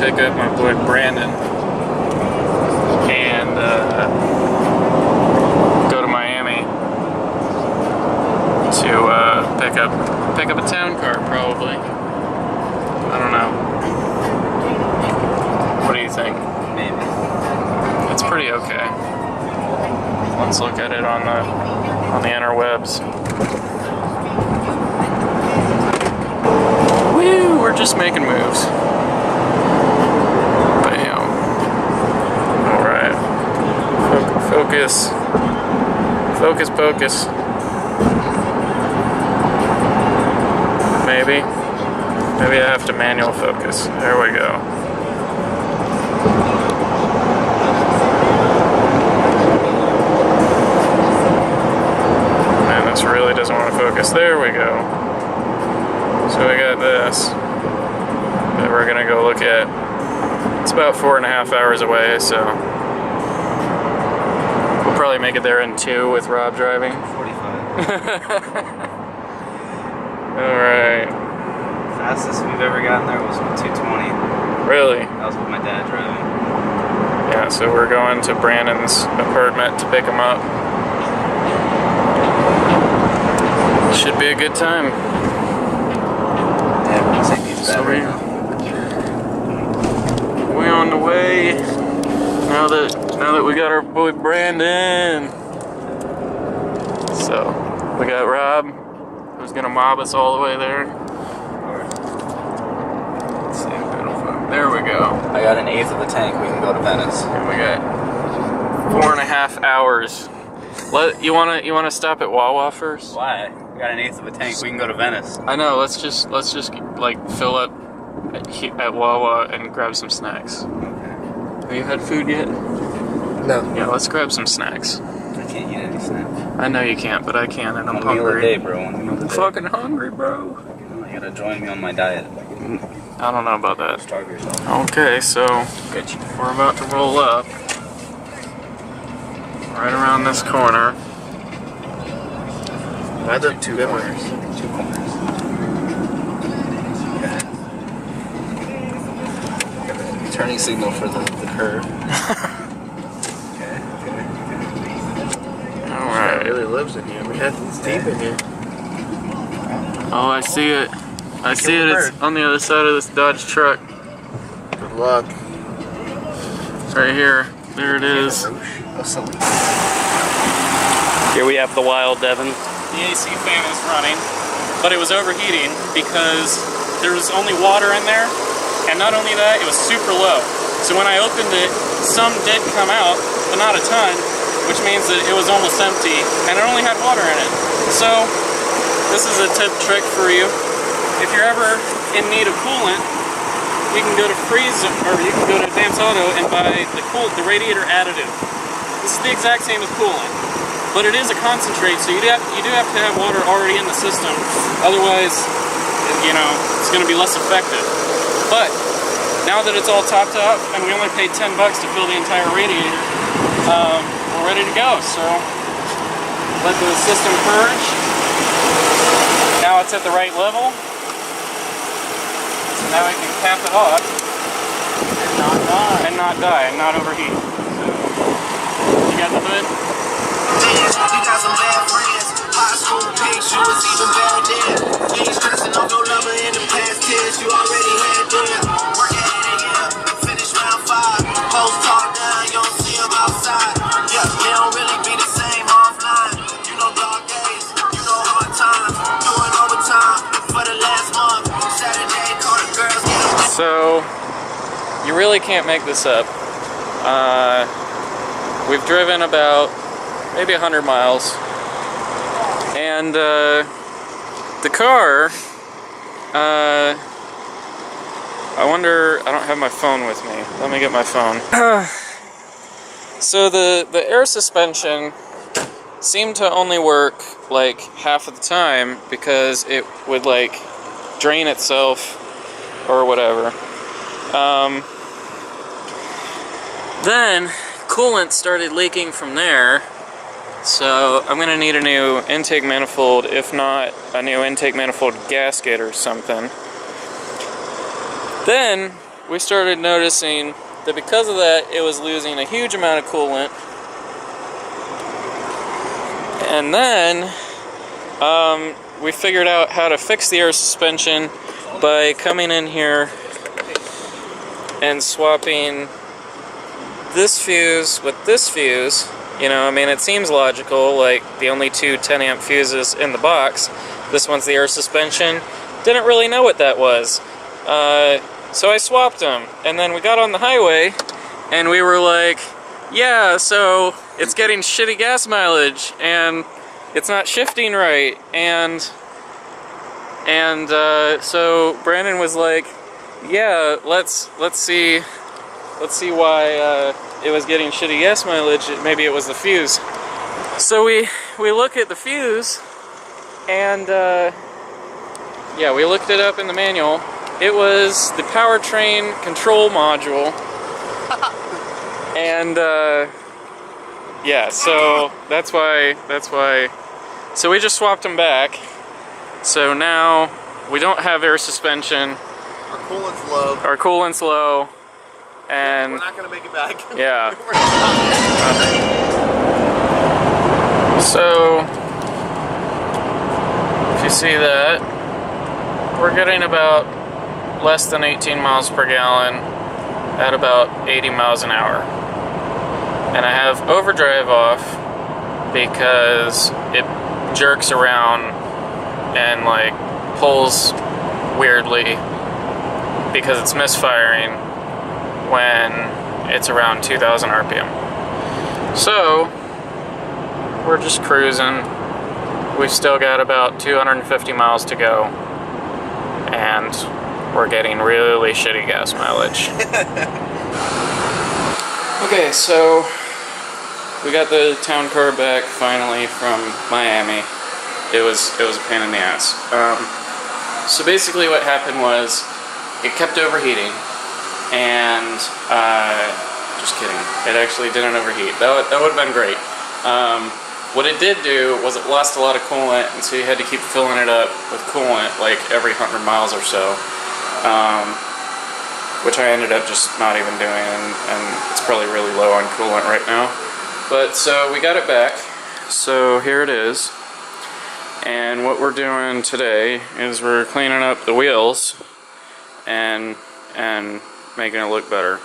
pick up my boy Brandon and go to Miami to pick up a town car, probably. I don't know. What do you think? Maybe. It's pretty okay. Let's look at it on the interwebs. Woo! We're just making moves. Bam. All right. Focus. Focus. Focus. Maybe. Maybe I have to manual focus. There we go. Man, this really doesn't want to focus. There we go. So we got this that we're gonna go look at. It's about 4.5 hours away, so we'll probably make it there in 2 with Rob driving. 45. Alright. Fastest we've ever gotten there was with 220. Really? That was with my dad driving. Yeah, so we're going to Brandon's apartment to pick him up. Should be a good time. Yeah, we'll take these So batteries. we on the way. Now that we got our boy Brandon. So we got Rob, who's gonna mob us all the way there. Let's see if it'll focus. There we go. I got an eighth of the tank. We can go to Venice. And we got 4.5 hours. You wanna stop at Wawa first? Why? We got an eighth of a tank. We can go to Venice. I know. Let's just like fill up at Wawa and grab some snacks. Have you had food yet? No. Yeah, let's grab some snacks. I can't eat any snacks. I know you can't, but I can, and I'm One meal a hungry. day, bro. One meal a I'm day. fucking hungry, bro. You gotta join me on my diet. I don't know about that. Starve yourself. Okay, so Get you. we're about to roll up right around this corner. Why the two corners? 2 corners. Okay. Turning signal for the curve. Okay. All right. It really lives in you. We had these deep in here. Oh, I see it. I see it. the It's on the other side of this Dodge truck. Good luck. It's right here. There it is. Oh, so Here we have the Wild Devon. The AC fan is running, but it was overheating because there was only water in there, and not only that, it was super low. So when I opened it, some did come out, but not a ton, which means that it was almost empty, and it only had water in it. So this is a tip trick for you. If you're ever in need of coolant, you can go to you can go to Advanced Auto and buy the radiator additive. This is the exact same as coolant, but it is a concentrate, so you do have to have water already in the system. Otherwise, you know, it's going to be less effective. But now that it's all topped up and we only paid $10 to fill the entire radiator, we're ready to go. So let the system purge. Now it's at the right level. So now we can cap it off and not die and not overheat. So, you got the hood? You got some bad friends. High school pics, you was even bad then. You ain't stressing off your lover in the past tense. You already had them. Work at 8 a.m. Finish round 5. Post talk down, you don't see them outside. Yeah, they don't really be the same offline. You know dog days, you know hard times. Doing overtime for the last month. Saturday, call the girls, get them. So, you really can't make this up. We've driven about maybe 100 miles, and the car, I wonder, I don't have my phone with me. Let me get my phone. So the air suspension seemed to only work like half of the time because it would like drain itself or whatever. Then coolant started leaking from there, so I'm gonna need a new intake manifold, if not a new intake manifold gasket or something. Then we started noticing that because of that, it was losing a huge amount of coolant. And then we figured out how to fix the air suspension by coming in here and swapping this fuse with this fuse. You know, I mean, it seems logical, like the only two 10 amp fuses in the box. This one's the air suspension. Didn't really know what that was. So I swapped them, and then we got on the highway, and we were like, yeah, so it's getting shitty gas mileage, and it's not shifting right, and so Brandon was like, yeah, let's see why it was getting shitty gas mileage. Maybe it was the fuse. So we look at the fuse, and yeah, we looked it up in the manual. It was the powertrain control module. And yeah, so that's why. So we just swapped them back. So now we don't have air suspension. Our coolant's low. Our coolant's low, and We're not gonna make it back. yeah. We're not. So if you see that, we're getting about less than 18 miles per gallon at about 80 miles an hour. And I have overdrive off because it jerks around and like pulls weirdly because it's misfiring when it's around 2000 RPM. So we're just cruising. We've still got about 250 miles to go, and we're getting really shitty gas mileage. Okay, so we got the town car back finally from Miami. It was a pain in the ass. So basically what happened was it kept overheating, and just kidding, it actually didn't overheat. That would have been great. What it did do was it lost a lot of coolant, and so you had to keep filling it up with coolant like every 100 miles or so. Which I ended up just not even doing, and it's probably really low on coolant right now. But so we got it back, so here it is. And what we're doing today is we're cleaning up the wheels and making it look better.